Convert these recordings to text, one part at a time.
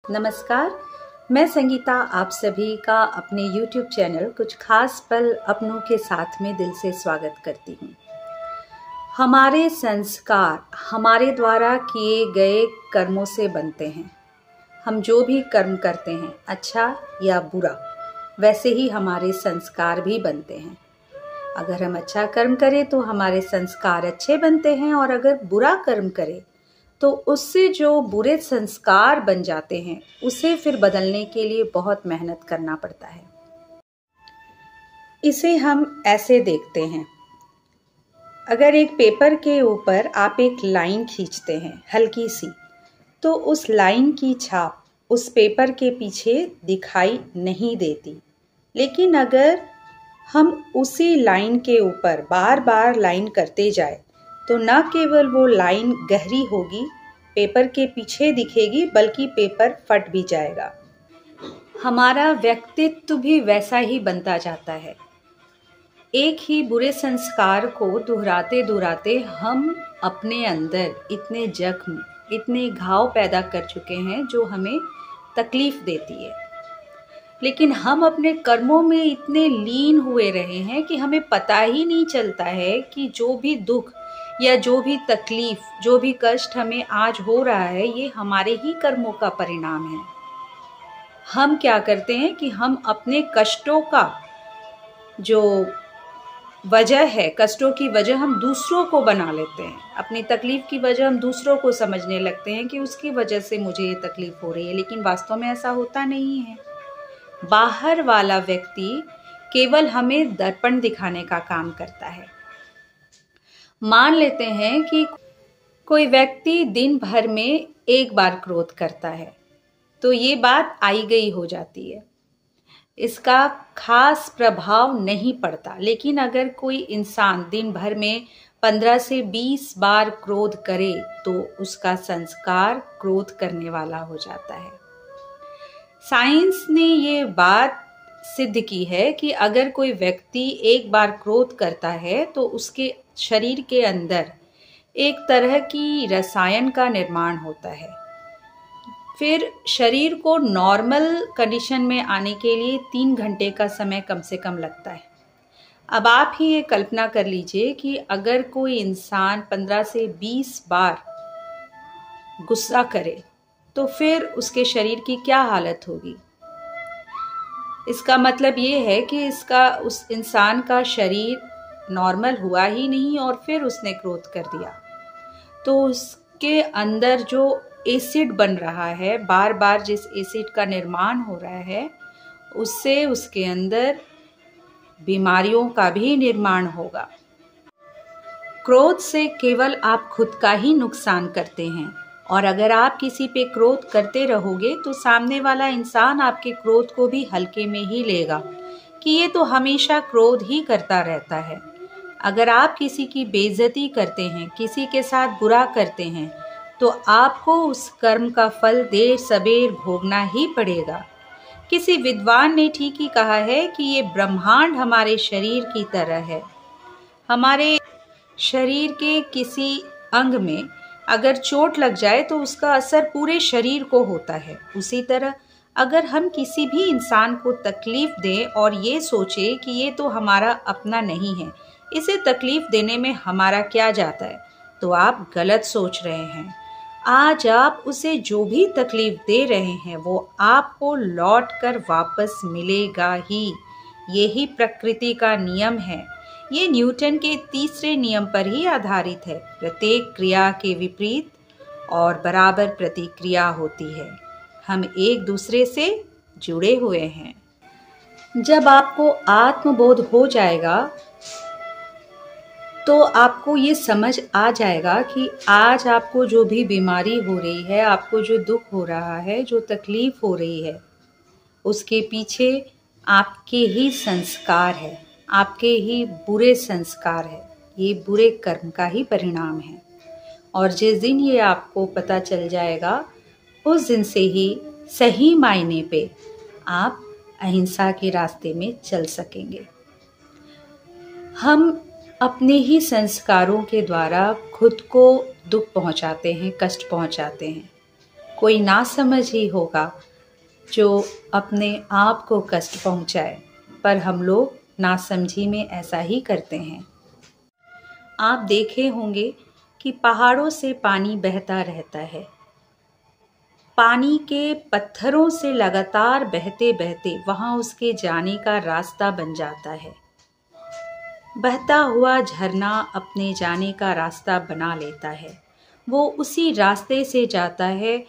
नमस्कार, मैं संगीता आप सभी का अपने YouTube चैनल कुछ खास पल अपनों के साथ में दिल से स्वागत करती हूँ। हमारे संस्कार हमारे द्वारा किए गए कर्मों से बनते हैं। हम जो भी कर्म करते हैं, अच्छा या बुरा, वैसे ही हमारे संस्कार भी बनते हैं। अगर हम अच्छा कर्म करें तो हमारे संस्कार अच्छे बनते हैं, और अगर बुरा कर्म करें तो उससे जो बुरे संस्कार बन जाते हैं उसे फिर बदलने के लिए बहुत मेहनत करना पड़ता है। इसे हम ऐसे देखते हैं, अगर एक पेपर के ऊपर आप एक लाइन खींचते हैं हल्की सी, तो उस लाइन की छाप उस पेपर के पीछे दिखाई नहीं देती। लेकिन अगर हम उसी लाइन के ऊपर बार बार लाइन करते जाए तो न केवल वो लाइन गहरी होगी, पेपर के पीछे दिखेगी, बल्कि पेपर फट भी जाएगा। हमारा व्यक्तित्व भी वैसा ही बनता जाता है। एक ही बुरे संस्कार को दोहराते दोहराते हम अपने अंदर इतने जख्म, इतने घाव पैदा कर चुके हैं जो हमें तकलीफ देती है। लेकिन हम अपने कर्मों में इतने लीन हुए रहे हैं कि हमें पता ही नहीं चलता है कि जो भी दुख या जो भी तकलीफ, जो भी कष्ट हमें आज हो रहा है, ये हमारे ही कर्मों का परिणाम है। हम क्या करते हैं कि हम अपने कष्टों का जो वजह है, कष्टों की वजह हम दूसरों को बना लेते हैं। अपनी तकलीफ की वजह हम दूसरों को समझने लगते हैं कि उसकी वजह से मुझे ये तकलीफ हो रही है, लेकिन वास्तव में ऐसा होता नहीं है। बाहर वाला व्यक्ति केवल हमें दर्पण दिखाने का काम करता है। मान लेते हैं कि कोई व्यक्ति दिन भर में एक बार क्रोध करता है, तो ये बात आई गई हो जाती है, इसका खास प्रभाव नहीं पड़ता। लेकिन अगर कोई इंसान दिन भर में 15 से 20 बार क्रोध करे तो उसका संस्कार क्रोध करने वाला हो जाता है। साइंस ने ये बात सिद्ध की है कि अगर कोई व्यक्ति एक बार क्रोध करता है तो उसके शरीर के अंदर एक तरह की रसायन का निर्माण होता है। फिर शरीर को नॉर्मल कंडीशन में आने के लिए 3 घंटे का समय कम से कम लगता है। अब आप ही ये कल्पना कर लीजिए कि अगर कोई इंसान 15 से 20 बार गुस्सा करे तो फिर उसके शरीर की क्या हालत होगी। इसका मतलब ये है कि उस इंसान का शरीर नॉर्मल हुआ ही नहीं, और फिर उसने क्रोध कर दिया तो उसके अंदर जो एसिड बन रहा है, बार बार जिस एसिड का निर्माण हो रहा है, उससे उसके अंदर बीमारियों का भी निर्माण होगा। क्रोध से केवल आप खुद का ही नुकसान करते हैं, और अगर आप किसी पे क्रोध करते रहोगे तो सामने वाला इंसान आपके क्रोध को भी हल्के में ही लेगा कि ये तो हमेशा क्रोध ही करता रहता है। अगर आप किसी की बेइज्जती करते हैं, किसी के साथ बुरा करते हैं, तो आपको उस कर्म का फल देर सबेर भोगना ही पड़ेगा। किसी विद्वान ने ठीक ही कहा है कि ये ब्रह्मांड हमारे शरीर की तरह है। हमारे शरीर के किसी अंग में अगर चोट लग जाए तो उसका असर पूरे शरीर को होता है। उसी तरह अगर हम किसी भी इंसान को तकलीफ दें और ये सोचे कि ये तो हमारा अपना नहीं है, इसे तकलीफ देने में हमारा क्या जाता है, तो आप गलत सोच रहे हैं। आज आप उसे जो भी तकलीफ दे रहे हैं वो आपको लौट कर वापस मिलेगा ही। यही प्रकृति का नियम है। ये न्यूटन के तीसरे नियम पर ही आधारित है। प्रत्येक क्रिया के विपरीत और बराबर प्रतिक्रिया होती है। हम एक दूसरे से जुड़े हुए हैं। जब आपको आत्मबोध हो जाएगा तो आपको ये समझ आ जाएगा कि आज आपको जो भी बीमारी हो रही है, आपको जो दुख हो रहा है, जो तकलीफ हो रही है, उसके पीछे आपके ही संस्कार है, आपके ही बुरे संस्कार है। ये बुरे कर्म का ही परिणाम है। और जिस दिन ये आपको पता चल जाएगा, उस दिन से ही सही मायने पे आप अहिंसा के रास्ते में चल सकेंगे। हम अपने ही संस्कारों के द्वारा खुद को दुख पहुंचाते हैं, कष्ट पहुंचाते हैं। कोई नासमझ ही होगा जो अपने आप को कष्ट पहुंचाए, पर हम लोग नासमझी में ऐसा ही करते हैं। आप देखे होंगे कि पहाड़ों से पानी बहता रहता है, पानी के पत्थरों से लगातार बहते बहते वहां उसके जाने का रास्ता बन जाता है। बहता हुआ झरना अपने जाने का रास्ता बना लेता है, वो उसी रास्ते से जाता है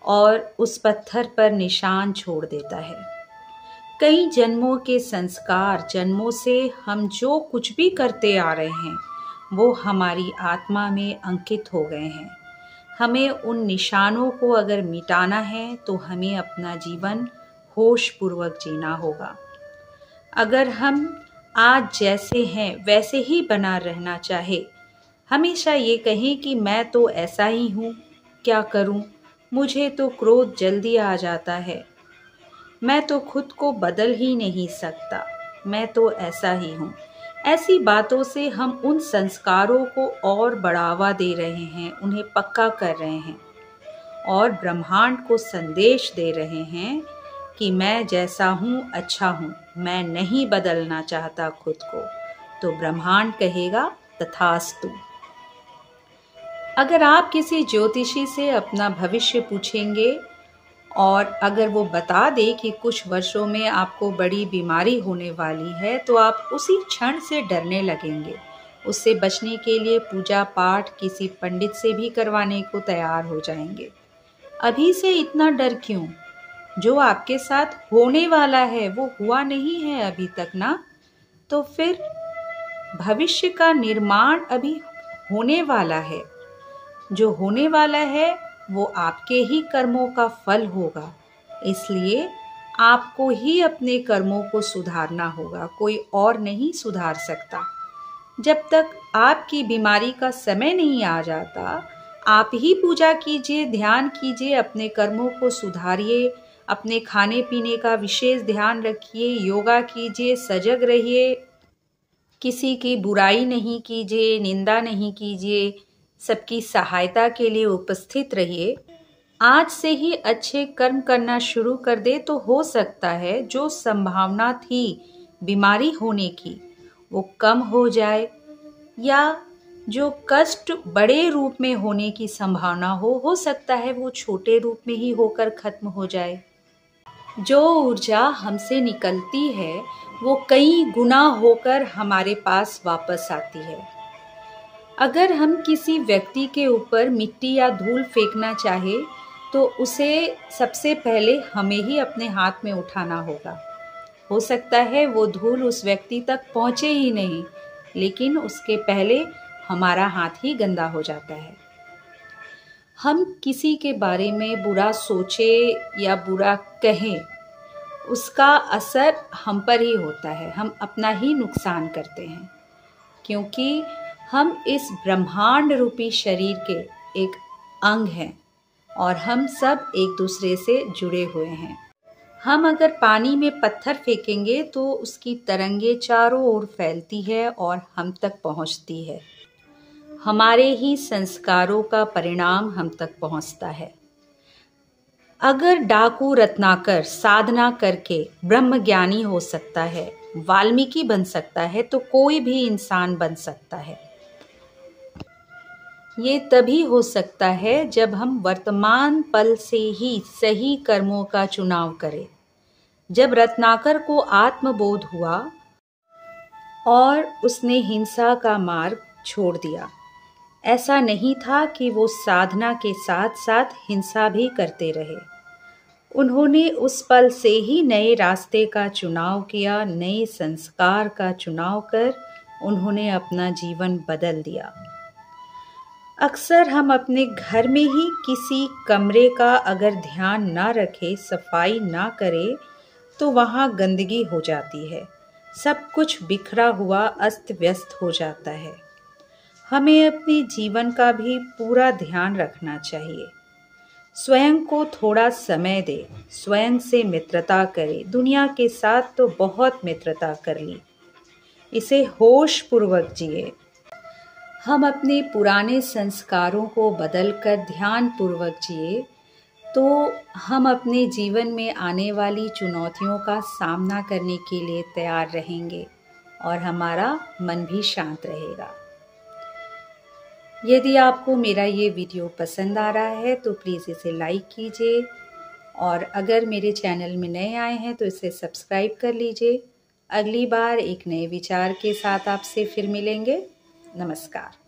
और उस पत्थर पर निशान छोड़ देता है। कई जन्मों के संस्कार, जन्मों से हम जो कुछ भी करते आ रहे हैं वो हमारी आत्मा में अंकित हो गए हैं। हमें उन निशानों को अगर मिटाना है तो हमें अपना जीवन होश पूर्वक जीना होगा। अगर हम आज जैसे हैं वैसे ही बना रहना चाहे, हमेशा ये कहें कि मैं तो ऐसा ही हूँ, क्या करूँ, मुझे तो क्रोध जल्दी आ जाता है, मैं तो खुद को बदल ही नहीं सकता, मैं तो ऐसा ही हूँ। ऐसी बातों से हम उन संस्कारों को और बढ़ावा दे रहे हैं, उन्हें पक्का कर रहे हैं और ब्रह्मांड को संदेश दे रहे हैं कि मैं जैसा हूँ अच्छा हूँ, मैं नहीं बदलना चाहता खुद को। तो ब्रह्मांड कहेगा तथास्तु। अगर आप किसी ज्योतिषी से अपना भविष्य पूछेंगे और अगर वो बता दे कि कुछ वर्षों में आपको बड़ी बीमारी होने वाली है, तो आप उसी क्षण से डरने लगेंगे। उससे बचने के लिए पूजा पाठ किसी पंडित से भी करवाने को तैयार हो जाएंगे। अभी से इतना डर क्यों? जो आपके साथ होने वाला है वो हुआ नहीं है अभी तक ना, तो फिर भविष्य का निर्माण अभी होने वाला है। जो होने वाला है वो आपके ही कर्मों का फल होगा, इसलिए आपको ही अपने कर्मों को सुधारना होगा, कोई और नहीं सुधार सकता। जब तक आपकी बीमारी का समय नहीं आ जाता, आप ही पूजा कीजिए, ध्यान कीजिए, अपने कर्मों को सुधारिए, अपने खाने पीने का विशेष ध्यान रखिए, योगा कीजिए, सजग रहिए, किसी की बुराई नहीं कीजिए, निंदा नहीं कीजिए, सबकी सहायता के लिए उपस्थित रहिए। आज से ही अच्छे कर्म करना शुरू कर दे तो हो सकता है जो संभावना थी बीमारी होने की वो कम हो जाए, या जो कष्ट बड़े रूप में होने की संभावना हो सकता है वो छोटे रूप में ही होकर खत्म हो जाए। जो ऊर्जा हमसे निकलती है वो कई गुना होकर हमारे पास वापस आती है। अगर हम किसी व्यक्ति के ऊपर मिट्टी या धूल फेंकना चाहे तो उसे सबसे पहले हमें ही अपने हाथ में उठाना होगा। हो सकता है वो धूल उस व्यक्ति तक पहुंचे ही नहीं, लेकिन उसके पहले हमारा हाथ ही गंदा हो जाता है। हम किसी के बारे में बुरा सोचे या बुरा कहें, उसका असर हम पर ही होता है, हम अपना ही नुकसान करते हैं, क्योंकि हम इस ब्रह्मांड रूपी शरीर के एक अंग हैं और हम सब एक दूसरे से जुड़े हुए हैं। हम अगर पानी में पत्थर फेंकेंगे तो उसकी तरंगे चारों ओर फैलती है और हम तक पहुंचती है। हमारे ही संस्कारों का परिणाम हम तक पहुंचता है। अगर डाकू रत्नाकर साधना करके ब्रह्मज्ञानी हो सकता है, वाल्मीकि बन सकता है, तो कोई भी इंसान बन सकता है। ये तभी हो सकता है जब हम वर्तमान पल से ही सही कर्मों का चुनाव करें। जब रत्नाकर को आत्मबोध हुआ और उसने हिंसा का मार्ग छोड़ दिया, ऐसा नहीं था कि वो साधना के साथ साथ हिंसा भी करते रहे। उन्होंने उस पल से ही नए रास्ते का चुनाव किया, नए संस्कार का चुनाव कर उन्होंने अपना जीवन बदल दिया। अक्सर हम अपने घर में ही किसी कमरे का अगर ध्यान ना रखें, सफाई ना करें, तो वहाँ गंदगी हो जाती है, सब कुछ बिखरा हुआ अस्त व्यस्त हो जाता है। हमें अपने जीवन का भी पूरा ध्यान रखना चाहिए। स्वयं को थोड़ा समय दे, स्वयं से मित्रता करे। दुनिया के साथ तो बहुत मित्रता कर ली, इसे होश पूर्वक जिए। हम अपने पुराने संस्कारों को बदलकर ध्यान पूर्वक जिए तो हम अपने जीवन में आने वाली चुनौतियों का सामना करने के लिए तैयार रहेंगे और हमारा मन भी शांत रहेगा। यदि आपको मेरा ये वीडियो पसंद आ रहा है तो प्लीज़ इसे लाइक कीजिए और अगर मेरे चैनल में नए आए हैं तो इसे सब्सक्राइब कर लीजिए। अगली बार एक नए विचार के साथ आपसे फिर मिलेंगे। नमस्कार।